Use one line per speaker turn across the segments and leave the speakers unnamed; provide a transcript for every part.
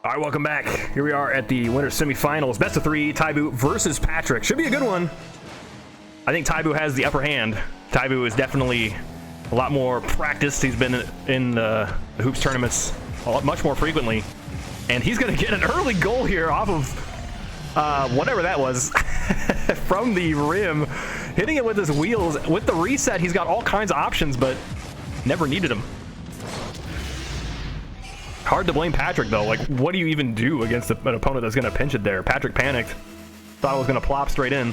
All right, welcome back. Here we are at the winter semifinals. Best of three, tybu versus Patrick. Should be a good one. I think tybu has the upper hand. tybu is definitely a lot more practiced. He's been in the hoops tournaments much more frequently. And he's going to get an early goal here off of whatever that was from the rim. Hitting it with his wheels. With the reset, he's got all kinds of options, but never needed them. Hard to blame Patrick, though. Like, what do you even do against an opponent that's going to pinch it there? Patrick panicked. Thought it was going to plop straight in.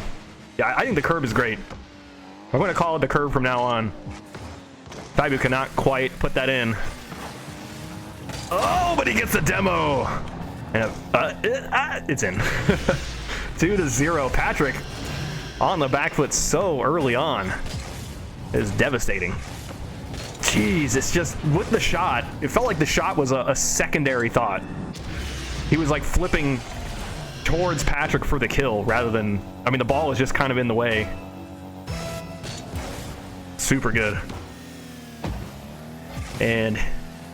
Yeah, I think the curve is great. I'm going to call it the curve from now on. tybu cannot quite put that in. Oh, but he gets the demo. And it's in. 2-0. Patrick on the back foot so early on is devastating. Jeez, it's just with the shot, it felt like the shot was a secondary thought. He was like flipping towards Patrick for the kill rather than, I mean, the ball was just kind of in the way. Super good. And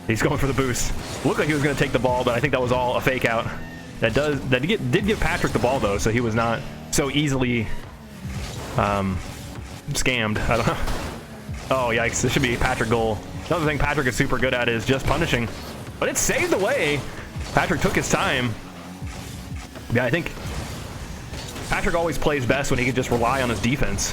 he's going for the boost. Looked like he was going to take the ball, but I think that was all a fake out. That did give Patrick the ball though, so he was not so easily scammed. I don't know. Oh, yikes. This should be a Patrick goal. Another thing Patrick is super good at is just punishing. But it saved away. Patrick took his time. Yeah, I think Patrick always plays best when he can just rely on his defense.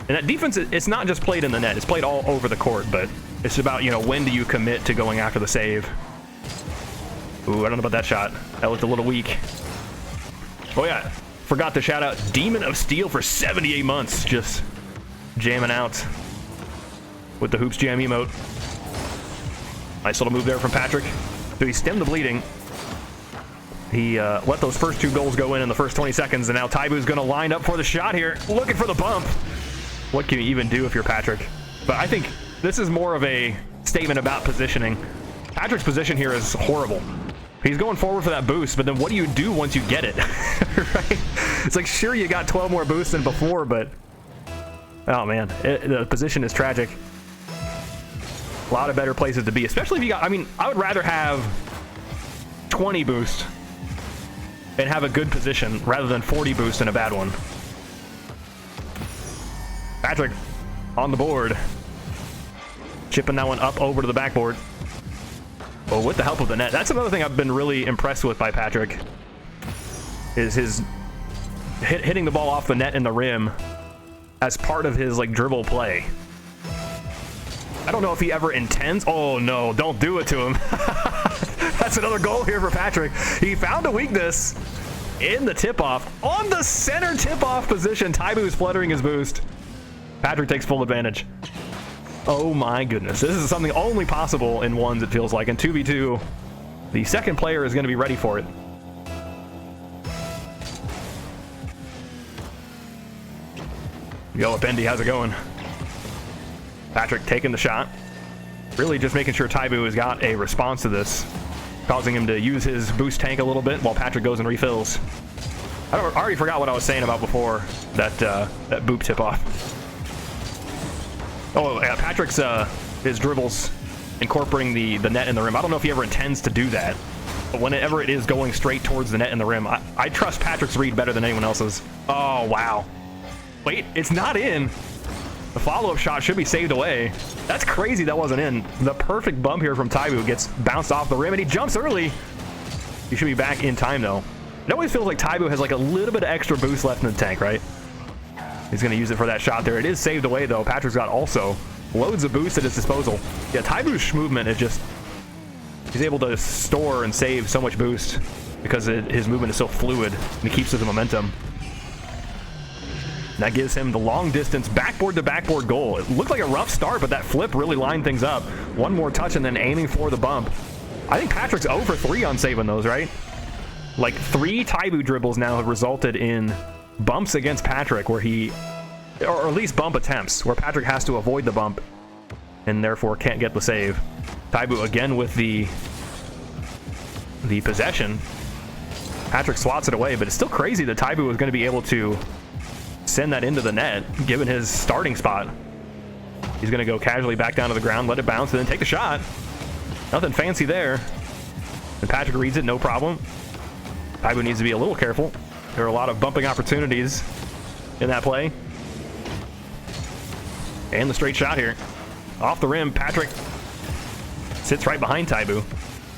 And that defense, it's not just played in the net. It's played all over the court, but it's about, you know, when do you commit to going after the save. Ooh, I don't know about that shot. That looked a little weak. Oh, yeah. Forgot to shout out Demon of Steel for 78 months. Just jamming out with the Hoops Jam emote. Nice little move there from Patrick. So he stemmed the bleeding. He let those first two goals go in the first 20 seconds, and now tybu's going to line up for the shot here, looking for the bump. What can you even do if you're Patrick? But I think this is more of a statement about positioning. Patrick's position here is horrible. He's going forward for that boost, but then what do you do once you get it? Right? It's like, sure, you got 12 more boosts than before, but oh man, the position is tragic. A lot of better places to be, especially if you got, I mean, I would rather have 20 boost and have a good position rather than 40 boost and a bad one. Patrick on the board. Chipping that one up over to the backboard. Well, with the help of the net. That's another thing I've been really impressed with by Patrick. Is his hitting the ball off the net in the rim as part of his like dribble play. I don't know if he ever intends. Oh no, don't do it to him. That's another goal here for Patrick. He found a weakness in the tip-off. On the center tip-off position, tybu is fluttering his boost. Patrick takes full advantage. Oh my goodness. This is something only possible in ones, it feels like. In 2v2, the second player is going to be ready for it. Yo, Bendy, how's it going? Patrick taking the shot. Really just making sure tybu has got a response to this, causing him to use his boost tank a little bit while Patrick goes and refills. I already forgot what I was saying about before that that boop tip off. Oh, yeah, Patrick's his dribbles incorporating the net in the rim. I don't know if he ever intends to do that, but whenever it is going straight towards the net in the rim, I trust Patrick's read better than anyone else's. Oh, wow. Wait, it's not in. The follow-up shot should be saved away. That's crazy that wasn't in. The perfect bump here from tybu gets bounced off the rim, and he jumps early. He should be back in time, though. It always feels like tybu has like a little bit of extra boost left in the tank, right? He's going to use it for that shot there. It is saved away, though. Patrick's got also loads of boost at his disposal. Yeah, tybu's movement is just... He's able to store and save so much boost because his movement is so fluid, and he keeps with the momentum. That gives him the long-distance backboard-to-backboard goal. It looked like a rough start, but that flip really lined things up. One more touch and then aiming for the bump. I think Patrick's 0 for 3 on saving those, right? Like 3 tybu dribbles now have resulted in bumps against Patrick where he... Or at least bump attempts, where Patrick has to avoid the bump and therefore can't get the save. tybu again with the possession. Patrick swats it away, but it's still crazy that tybu was going to be able to send that into the net, given his starting spot. He's going to go casually back down to the ground, let it bounce, and then take the shot. Nothing fancy there. And Patrick reads it, no problem. tybu needs to be a little careful. There are a lot of bumping opportunities in that play. And the straight shot here. Off the rim, Patrick sits right behind tybu.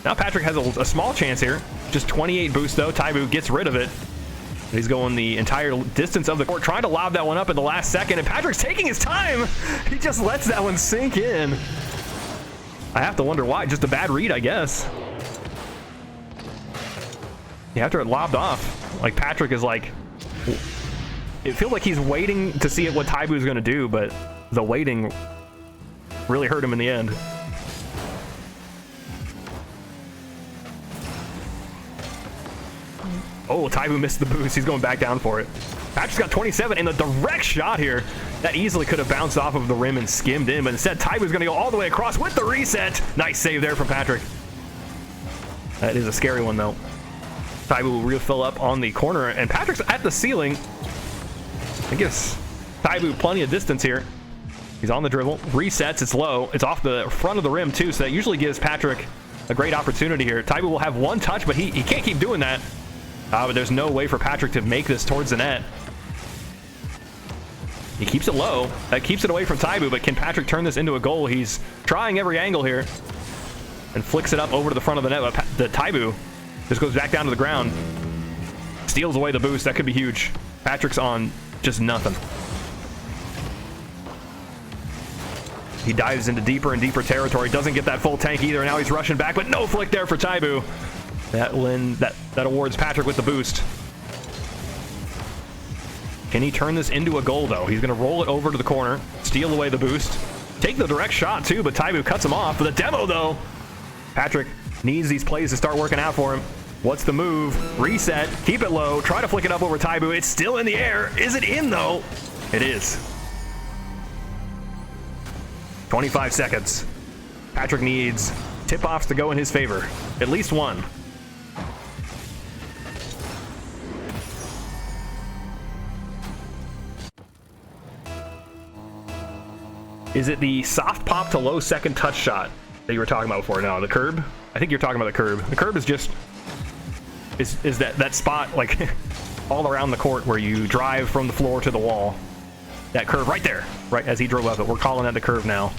Now Patrick has a small chance here. Just 28 boost though. tybu gets rid of it. He's going the entire distance of the court, trying to lob that one up in the last second, and Patrick's taking his time. He just lets that one sink in. I have to wonder why. Just a bad read, I guess. Yeah, after it lobbed off, like Patrick is like, it feels like he's waiting to see what tybu is going to do, but the waiting really hurt him in the end. Oh, tybu missed the boost. He's going back down for it. Patrick's got 27, and the direct shot here that easily could have bounced off of the rim and skimmed in, but instead tybu's going to go all the way across with the reset. Nice save there from Patrick. That is a scary one, though. tybu will refill up on the corner, and Patrick's at the ceiling. I guess tybu plenty of distance here. He's on the dribble, resets, it's low. It's off the front of the rim, too, so that usually gives Patrick a great opportunity here. tybu will have one touch, but he can't keep doing that. But there's no way for Patrick to make this towards the net. He keeps it low. That keeps it away from tybu, but can Patrick turn this into a goal? He's trying every angle here. And flicks it up over to the front of the net. But the tybu just goes back down to the ground. Steals away the boost. That could be huge. Patrick's on just nothing. He dives into deeper and deeper territory. Doesn't get that full tank either. Now he's rushing back, but no flick there for tybu. That awards Patrick with the boost. Can he turn this into a goal, though? He's going to roll it over to the corner, steal away the boost, take the direct shot, too, but tybu cuts him off. For the demo, though, Patrick needs these plays to start working out for him. What's the move? Reset, keep it low, try to flick it up over tybu. It's still in the air. Is it in, though? It is. 25 seconds. Patrick needs tip-offs to go in his favor. At least one. Is it the soft pop to low second touch shot that you were talking about before? No, the curb? I think you're talking about the curb. The curb is just is that spot like all around the court where you drive from the floor to the wall. That curve right there, right as he drove up it. We're calling that the curve now.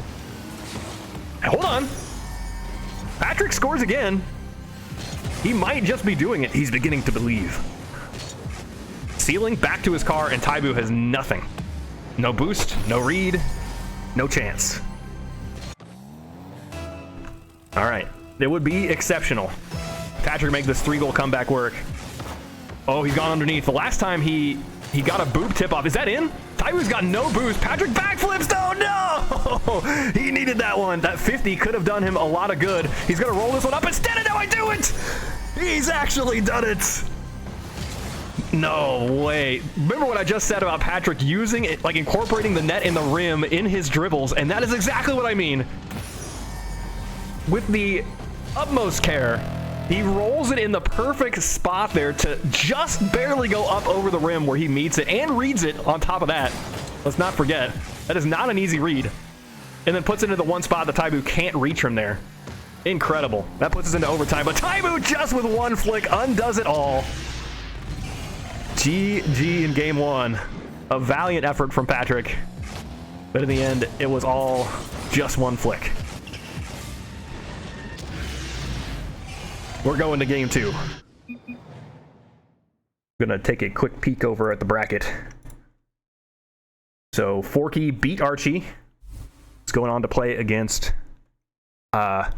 And hold on. Patrick scores again. He might just be doing it. He's beginning to believe. Ceiling back to his car, and tybu has nothing. No boost, no read. No chance. All right. It would be exceptional. Patrick make this 3-goal comeback work. Oh, he's gone underneath. The last time he got a boob tip off. Is that in? tybu's got no boost. Patrick backflips though. No! He needed that one. That 50 could have done him a lot of good. He's going to roll this one up instead, and now I do it! He's actually done it. No way. Remember what I just said about Patrick using it, like incorporating the net in the rim in his dribbles, and that is exactly what I mean. With the utmost care, he rolls it in the perfect spot there to just barely go up over the rim where he meets it and reads it on top of that. Let's not forget, that is not an easy read. And then puts it into the one spot that tybu can't reach from there. Incredible. That puts us into overtime, but tybu just with one flick undoes it all. GG in game one. A valiant effort from Patrick. But in the end, it was all just one flick. We're going to game two. I'm gonna take a quick peek over at the bracket. So Forky beat Archie. He's going on to play against I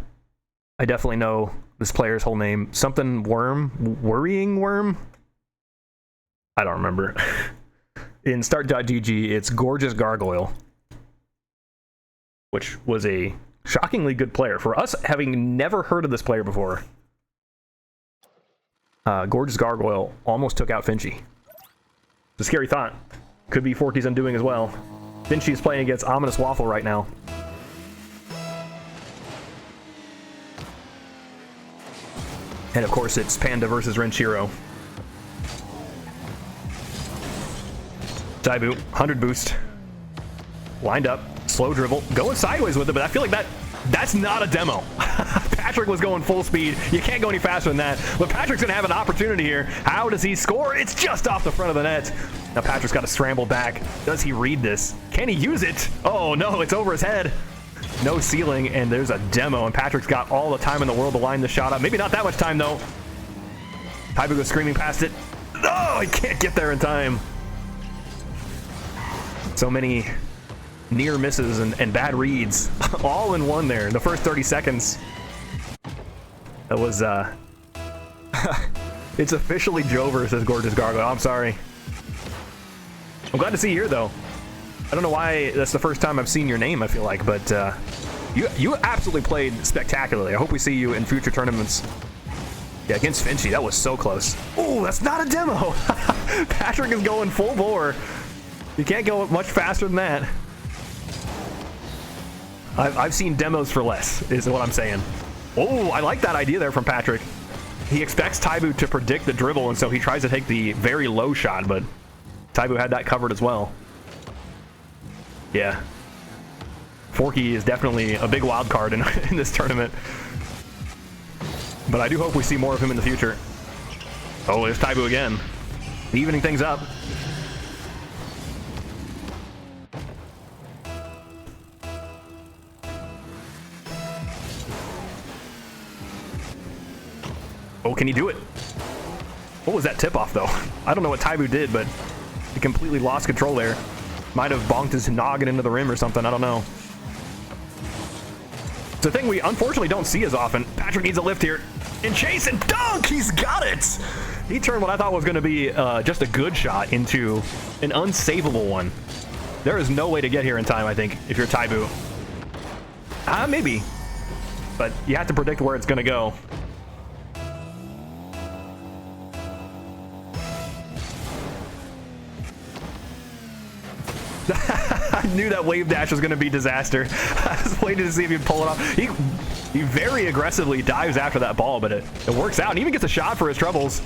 definitely know this player's whole name. Something Worm? Worrying Worm? I don't remember. In start.gg, it's Gorgeous Gargoyle, which was a shockingly good player. For us, having never heard of this player before, Gorgeous Gargoyle almost took out Finchy. It's a scary thought. Could be Forky's undoing as well. Finchy's playing against Ominous Waffle right now. And of course, it's Panda versus Renshiro. tybu, 100 boost. Lined up, slow dribble, going sideways with it, but I feel like that's not a demo. Patrick Patrick was going full speed. You can't go any faster than that. But Patrick's going to have an opportunity here. How does he score? It's just off the front of the net. Now Patrick's got to scramble back. Does he read this? Can he use it? Oh, no, it's over his head. No ceiling, and there's a demo, and Patrick's got all the time in the world to line the shot up. Maybe not that much time, though. tybu goes screaming past it. Oh, he can't get there in time. So many near misses and bad reads all in one there in the first 30 seconds. That was it's officially Jover, says Gorgeous Gargoyle. I'm sorry. I'm glad to see you here, though. I don't know why that's the first time I've seen your name, I feel like, but you absolutely played spectacularly. I hope we see you in future tournaments. Yeah, against Finchy, that was so close. Oh, that's not a demo. Patrick is going full bore. You can't go much faster than that. I've seen demos for less, is what I'm saying. Oh, I like that idea there from Patrick. He expects tybu to predict the dribble, and so he tries to take the very low shot, but tybu had that covered as well. Yeah. Forky is definitely a big wild card in this tournament. But I do hope we see more of him in the future. Oh, there's tybu again. Evening things up. Oh, can he do it? What was that tip-off, though? I don't know what tybu did, but he completely lost control there. Might have bonked his noggin into the rim or something. I don't know. It's a thing we unfortunately don't see as often. Patrick needs a lift here. And chase and dunk! He's got it! He turned what I thought was going to be just a good shot into an unsavable one. There is no way to get here in time, I think, if you're tybu. Maybe. But you have to predict where it's going to go. I knew that wave dash was going to be disaster. I was waiting to see if he'd pull it off. He very aggressively dives after that ball, but it works out and even gets a shot for his troubles.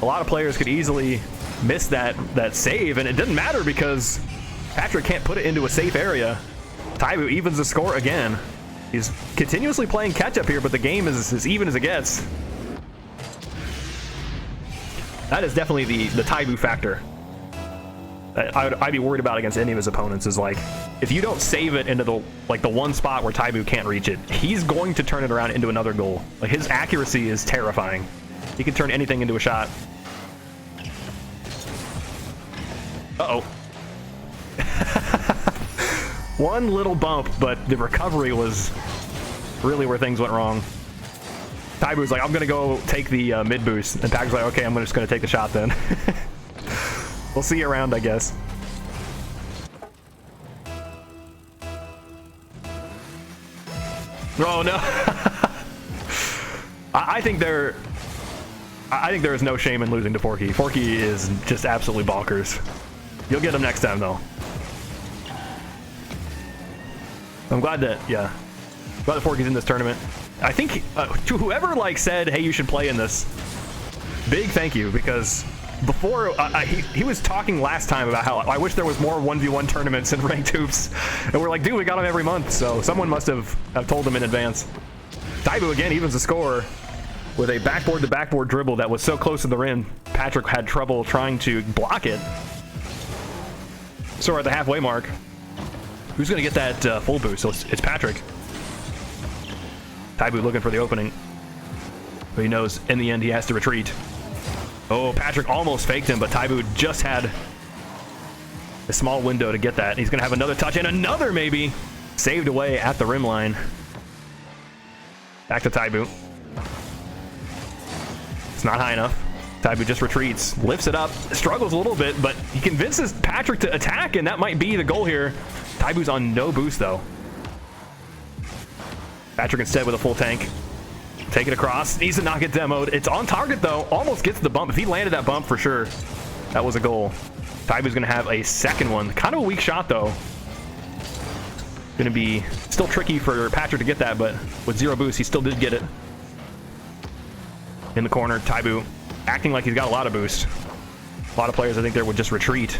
A lot of players could easily miss that save, and it didn't matter because Patrick can't put it into a safe area. tybu evens the score again. He's continuously playing catch-up here, but the game is as even as it gets. That is definitely the tybu factor. I'd be worried about against any of his opponents is like, if you don't save it into the one spot where tybu can't reach it, he's going to turn it around into another goal. Like, his accuracy is terrifying. He can turn anything into a shot. Uh-oh. One little bump, but the recovery was really where things went wrong. tybu's like, I'm gonna go take the mid boost, and Patrick's like, okay, I'm just gonna take the shot then. We'll see you around, I guess. Oh no! I think there is no shame in losing to Forky. Forky is just absolutely bonkers. You'll get him next time, though. I'm glad that Forky's in this tournament. I think to whoever said, "Hey, you should play in this," big thank you, because before he was talking last time about how I wish there was more 1v1 tournaments in ranked hoops, and we're like, dude, we got them every month, so someone must have told him in advance. tybu again evens the score with a backboard to backboard dribble that was so close to the rim, Patrick had trouble trying to block it. So we're at the halfway mark. Who's gonna get that full boost? So it's Patrick. tybu looking for the opening, but he knows in the end he has to retreat. Oh, Patrick almost faked him, but tybu just had a small window to get that. He's going to have another touch, and another maybe. Saved away at the rim line. Back to tybu. It's not high enough. tybu just retreats, lifts it up, struggles a little bit, but he convinces Patrick to attack, and that might be the goal here. tybu's on no boost, though. Patrick instead with a full tank. Take it across. Needs to not get demoed. It's on target, though. Almost gets the bump. If he landed that bump, for sure, that was a goal. tybu's going to have a second one. Kind of a weak shot, though. Going to be still tricky for Patrick to get that, but with zero boost, he still did get it. In the corner, tybu acting like he's got a lot of boost. A lot of players, I think, there would just retreat.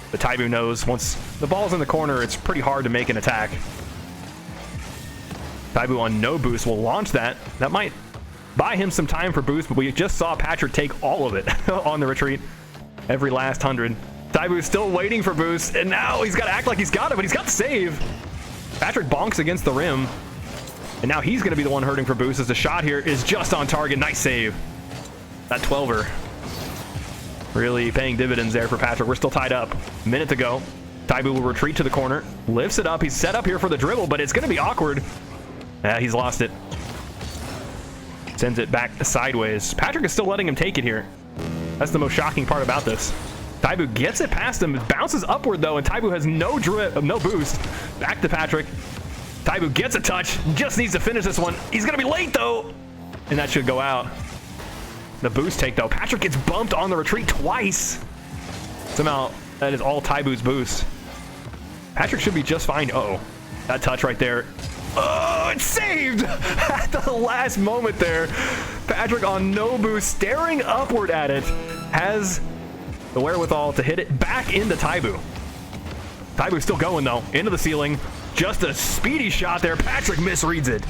But tybu knows once the ball's in the corner, it's pretty hard to make an attack. tybu on no boost will launch that. That might buy him some time for boost, but we just saw Patrick take all of it on the retreat. Every last 100. tybu's still waiting for boost, and now he's got to act like he's got it, but he's got the save. Patrick bonks against the rim, and now he's going to be the one hurting for boost as the shot here is just on target. Nice save. That 12er really paying dividends there for Patrick. We're still tied up. A minute to go. tybu will retreat to the corner, lifts it up. He's set up here for the dribble, but it's going to be awkward. Yeah, he's lost it. Sends it back sideways. Patrick is still letting him take it here. That's the most shocking part about this. tybu gets it past him, bounces upward though, and tybu has no boost. Back to Patrick. tybu gets a touch, just needs to finish this one. He's going to be late though, and that should go out. The boost take though. Patrick gets bumped on the retreat twice. Somehow that is all tybu's boost. Patrick should be just fine. Uh-oh. That touch right there. Oh, it's saved at the last moment there. Patrick on no boost, staring upward at it, has the wherewithal to hit it back into tybu. tybu's still going though, into the ceiling. Just a speedy shot there. Patrick misreads it.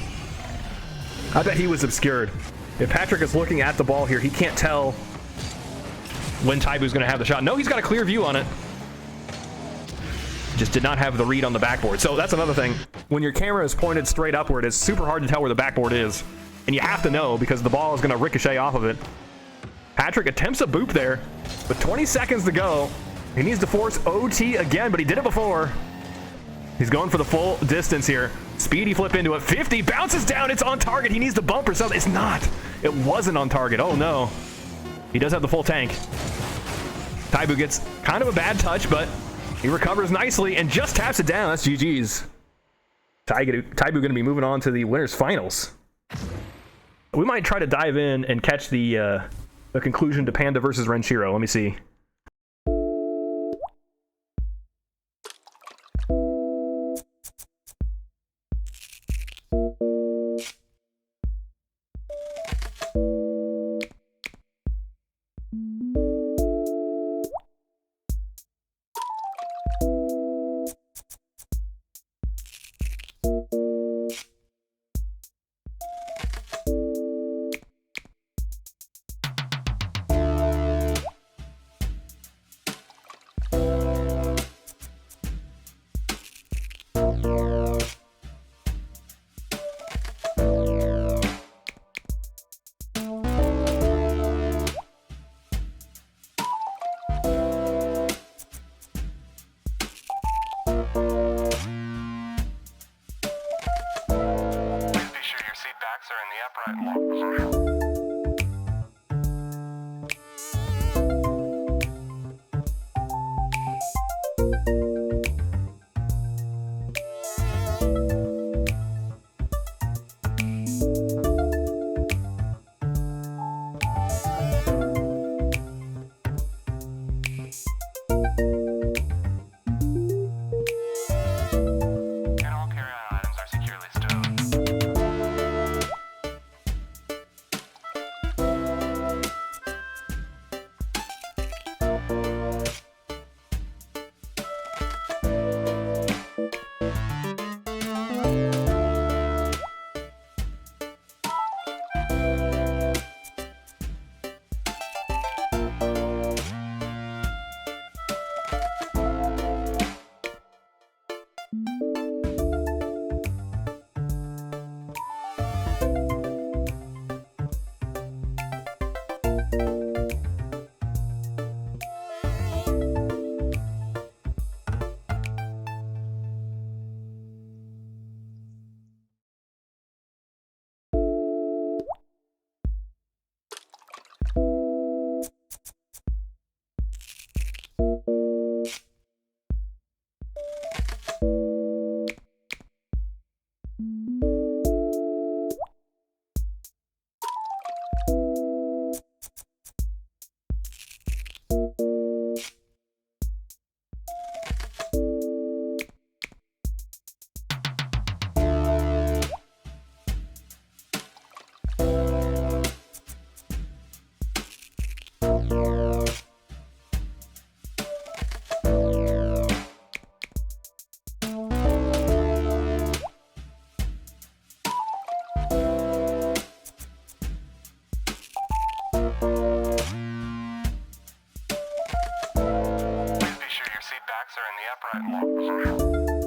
I bet he was obscured. If Patrick is looking at the ball here, he can't tell when tybu's going to have the shot. No, he's got a clear view on it. Just did not have the read on the backboard. So that's another thing. When your camera is pointed straight upward, it's super hard to tell where the backboard is. And you have to know because the ball is going to ricochet off of it. Patrick attempts a boop there with 20 seconds to go. He needs to force OT again, but he did it before. He's going for the full distance here. Speedy flip into it. 50, bounces down. It's on target. He needs to bump or something. It's not. It wasn't on target. Oh, no. He does have the full tank. tybu gets kind of a bad touch, but he recovers nicely and just taps it down. That's GG's. tybu going to be moving on to the winners finals. We might try to dive in and catch the conclusion to Panda versus Renshiro. Let me see.
backs are in the upright and lock position.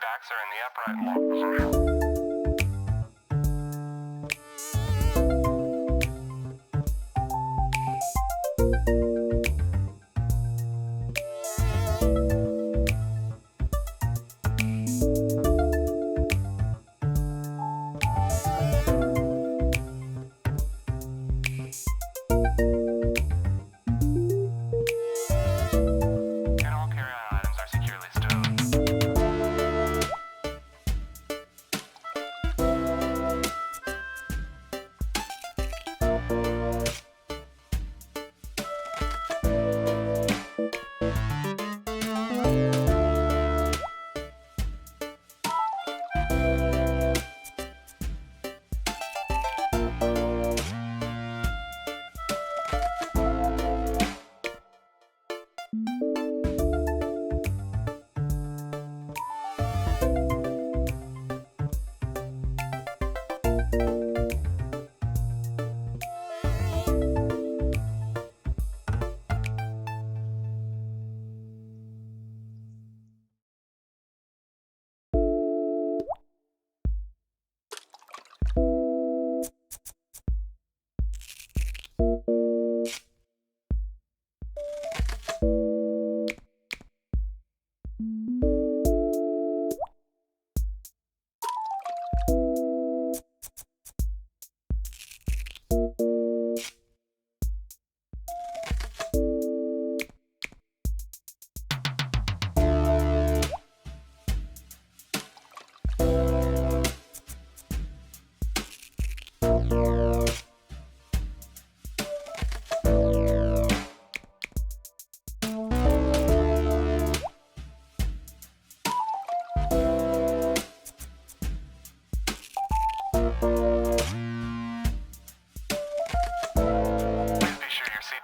Backs are in the upright and lock position.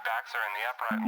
Backs are in the upright